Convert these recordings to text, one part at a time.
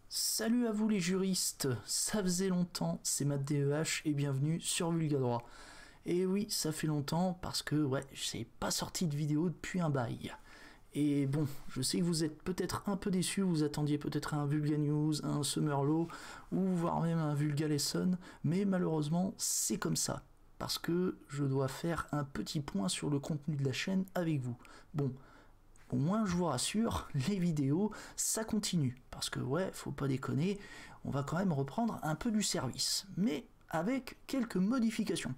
Salut à vous les juristes, ça faisait longtemps, c'est Matt DEH et bienvenue sur Vulgadroit. Et oui, ça fait longtemps parce que j'ai pas sorti de vidéo depuis un bail. Et bon, je sais que vous êtes peut-être un peu déçus, vous attendiez peut-être un Vulga News, un Summerlaw, ou voire même un Vulga Lesson, mais malheureusement c'est comme ça. Parce que je dois faire un petit point sur le contenu de la chaîne avec vous. Bon, au moins, je vous rassure, les vidéos, ça continue. Parce que, faut pas déconner, on va quand même reprendre un peu du service. Mais avec quelques modifications.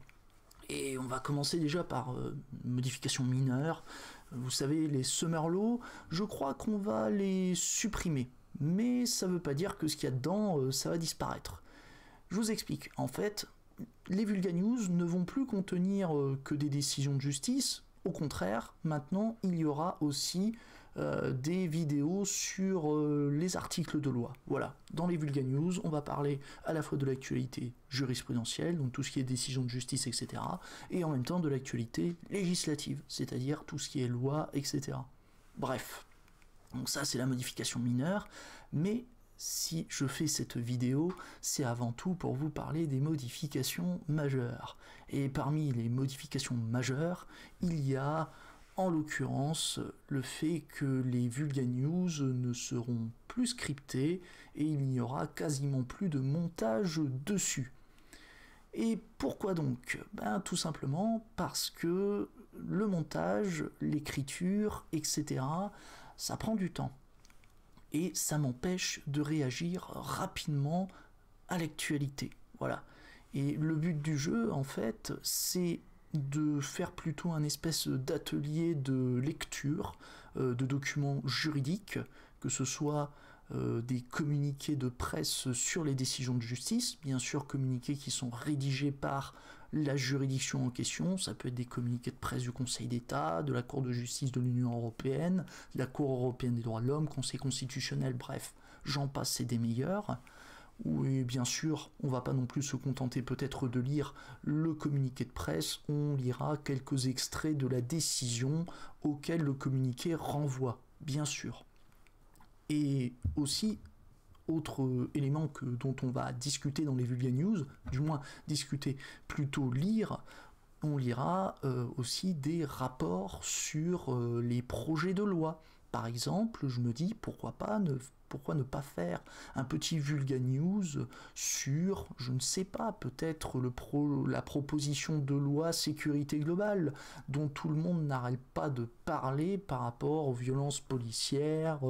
Et on va commencer déjà par modifications mineures. Vous savez, les Summerlaw, je crois qu'on va les supprimer. Mais ça veut pas dire que ce qu'il y a dedans, ça va disparaître. Je vous explique. En fait, les Vulga News ne vont plus contenir que des décisions de justice. Au contraire, maintenant, il y aura aussi des vidéos sur les articles de loi. Voilà, dans les Vulga News, on va parler à la fois de l'actualité jurisprudentielle, donc tout ce qui est décision de justice, etc., et en même temps de l'actualité législative, c'est-à-dire tout ce qui est loi, etc. Bref, donc ça c'est la modification mineure, mais si je fais cette vidéo, c'est avant tout pour vous parler des modifications majeures. Et parmi les modifications majeures, il y a en l'occurrence le fait que les Vulga News ne seront plus scriptés et il n'y aura quasiment plus de montage dessus. Et pourquoi donc? Tout simplement parce que le montage, l'écriture, etc., ça prend du temps. Et ça m'empêche de réagir rapidement à l'actualité. Voilà. Et le but du jeu, en fait, c'est de faire plutôt un espèce d'atelier de lecture de documents juridiques, que ce soit des communiqués de presse sur les décisions de justice, bien sûr communiqués qui sont rédigés par la juridiction en question, ça peut être des communiqués de presse du Conseil d'État, de la Cour de justice de l'Union européenne, de la Cour européenne des droits de l'homme, Conseil constitutionnel, bref, j'en passe, c'est des meilleurs. Oui, bien sûr, on va pas non plus se contenter peut-être de lire le communiqué de presse, on lira quelques extraits de la décision auquel le communiqué renvoie, bien sûr. Et aussi, autre élément dont on va discuter dans les Vulga News, du moins discuter, plutôt lire, on lira aussi des rapports sur les projets de loi. Par exemple, je me dis, pourquoi ne pas faire un petit Vulga News sur, je ne sais pas, peut-être la proposition de loi sécurité globale, dont tout le monde n'arrête pas de parler par rapport aux violences policières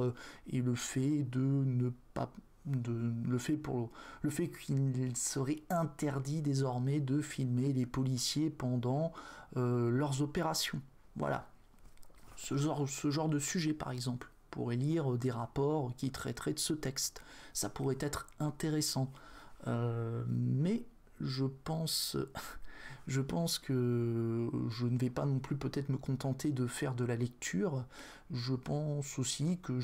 et le fait de ne pas... le fait qu'il serait interdit désormais de filmer les policiers pendant leurs opérations. Voilà. Ce genre de sujet, par exemple, pourrait lire des rapports qui traiteraient de ce texte. Ça pourrait être intéressant. Mais je pense que je ne vais pas non plus peut-être me contenter de faire de la lecture. Je pense aussi que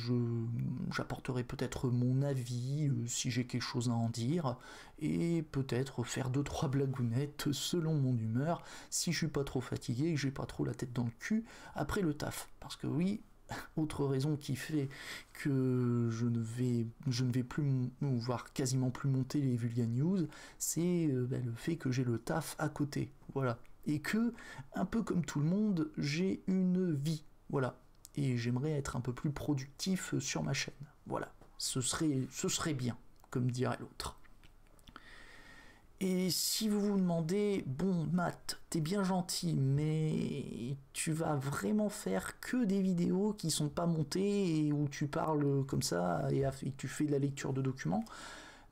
j'apporterai peut-être mon avis si j'ai quelque chose à en dire et peut-être faire 2-3 blagounettes selon mon humeur si je suis pas trop fatigué et que j'ai pas trop la tête dans le cul après le taf. Parce que oui, autre raison qui fait que je ne vais plus, voire quasiment plus monter les Vulga News, c'est le fait que j'ai le taf à côté, voilà. Et que, un peu comme tout le monde, j'ai une vie, voilà. Et j'aimerais être un peu plus productif sur ma chaîne, voilà. Ce serait bien, comme dirait l'autre. Et si vous vous demandez, bon Matt, t'es bien gentil, mais tu vas vraiment faire que des vidéos qui sont pas montées et où tu parles comme ça et tu fais de la lecture de documents?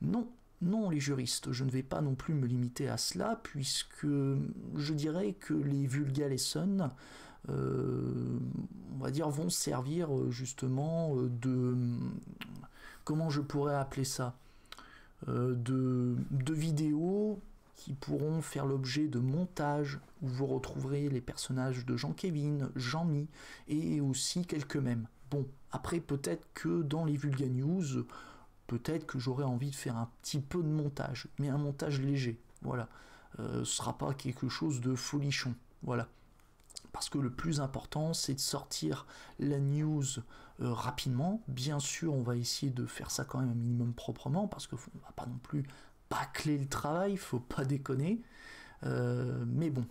Non, non les juristes, je ne vais pas non plus me limiter à cela puisque je dirais que les Vulga Lesson, on va dire, vont servir justement de... Comment je pourrais appeler ça ? De vidéos qui pourront faire l'objet de montages où vous retrouverez les personnages de Jean-Kévin, Jean-Mi et aussi quelques mèmes. Bon, après peut-être que dans les Vulga News, peut-être que j'aurais envie de faire un petit peu de montage, mais un montage léger, voilà. Ce sera pas quelque chose de folichon, voilà. parce que le plus important, c'est de sortir la news rapidement. Bien sûr, on va essayer de faire ça quand même un minimum proprement, parce qu'on ne va pas non plus bâcler le travail, faut pas déconner. Mais bon,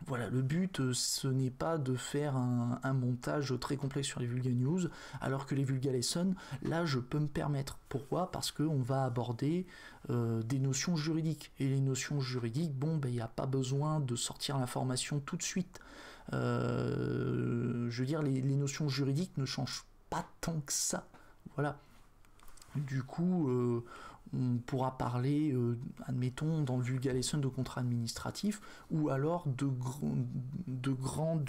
voilà, le but, ce n'est pas de faire un montage très complexe sur les Vulga News, alors que les Vulga Lessons, là, je peux me permettre. Pourquoi ? Parce qu'on va aborder des notions juridiques. Et les notions juridiques, bon, il n'y a pas besoin de sortir l'information tout de suite. Je veux dire, les notions juridiques ne changent pas tant que ça. Voilà. Du coup, on pourra parler, admettons, dans le Vulga Lesson de contrat administratif, ou alors de grandes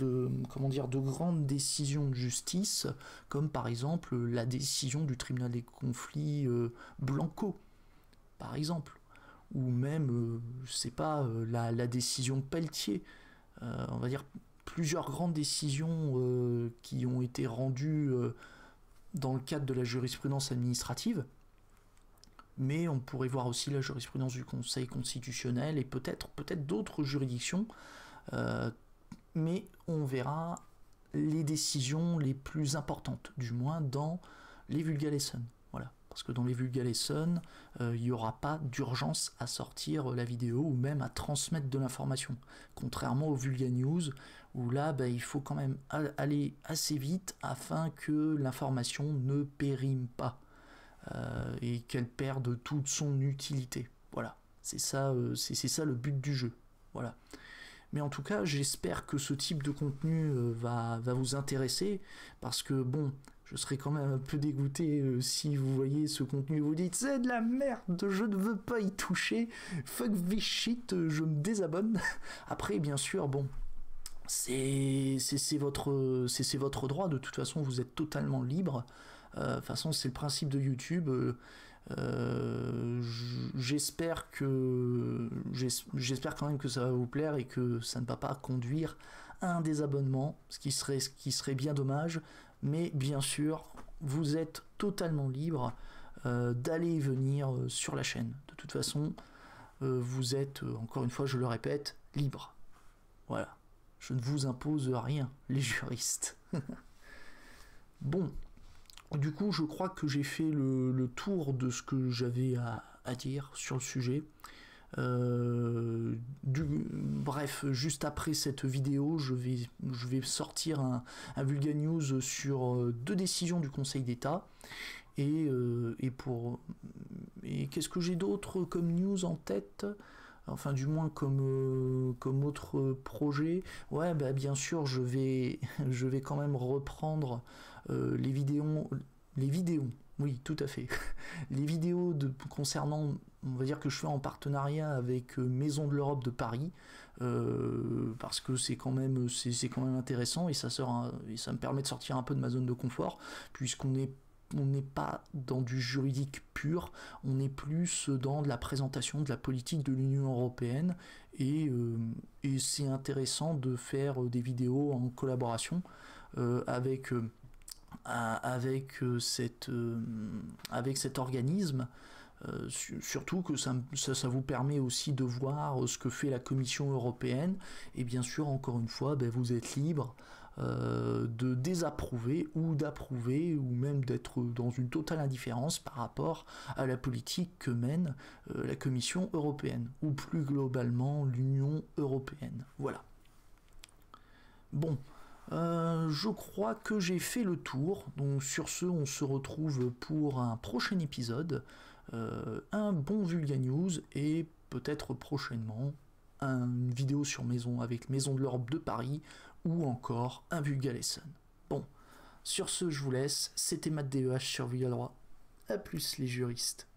décisions de justice, comme par exemple la décision du tribunal des conflits Blanco, par exemple, ou même, je sais pas, la décision Pelletier, on va dire plusieurs grandes décisions qui ont été rendues dans le cadre de la jurisprudence administrative. Mais on pourrait voir aussi la jurisprudence du Conseil constitutionnel et peut-être d'autres juridictions, mais on verra les décisions les plus importantes, du moins dans les Vulga Lessons. Voilà. Parce que dans les Vulga Lessons, il n'y aura pas d'urgence à sortir la vidéo ou même à transmettre de l'information. Contrairement aux Vulga News, où là, il faut quand même aller assez vite afin que l'information ne périme pas. Et qu'elle perde toute son utilité. Voilà, c'est ça le but du jeu. Voilà. Mais en tout cas, j'espère que ce type de contenu va vous intéresser, parce que bon, je serais quand même un peu dégoûté si vous voyez ce contenu et vous dites c'est de la merde, je ne veux pas y toucher, fuck this shit, je me désabonne. Après, bien sûr, bon, c'est votre droit, de toute façon, vous êtes totalement libre. De toute façon, c'est le principe de YouTube. J'espère quand même que ça va vous plaire et que ça ne va pas conduire à un désabonnement, ce qui serait bien dommage. Mais bien sûr, vous êtes totalement libre d'aller et venir sur la chaîne. De toute façon, vous êtes, encore une fois, je le répète, libre. Voilà. Je ne vous impose rien, les juristes. Bon. Du coup, je crois que j'ai fait le tour de ce que j'avais à dire sur le sujet. Bref, juste après cette vidéo, je vais sortir un Vulga News sur 2 décisions du Conseil d'État. Et qu'est-ce que j'ai d'autre comme news en tête ? Enfin, du moins comme autre projet. Ouais, bien sûr, je vais quand même reprendre les vidéos, oui, tout à fait. Les vidéos concernant, on va dire que je fais en partenariat avec Maison de l'Europe de Paris, parce que c'est quand même intéressant et ça me permet de sortir un peu de ma zone de confort, puisqu'on n'est pas dans du juridique pur, on est plus dans de la présentation de la politique de l'Union européenne, et c'est intéressant de faire des vidéos en collaboration avec cet organisme, surtout que ça vous permet aussi de voir ce que fait la Commission européenne, et bien sûr, encore une fois, vous êtes libre de désapprouver ou d'approuver, ou même d'être dans une totale indifférence par rapport à la politique que mène la Commission européenne, ou plus globalement l'Union européenne. Voilà. Bon. Je crois que j'ai fait le tour, donc sur ce, on se retrouve pour un prochain épisode, un bon Vulga News, et peut-être prochainement une vidéo sur avec Maison de l'Europe de Paris, ou encore un Vulga Lesson. Bon, sur ce, je vous laisse, c'était Matt DEH sur Vulga Droit. A plus les juristes.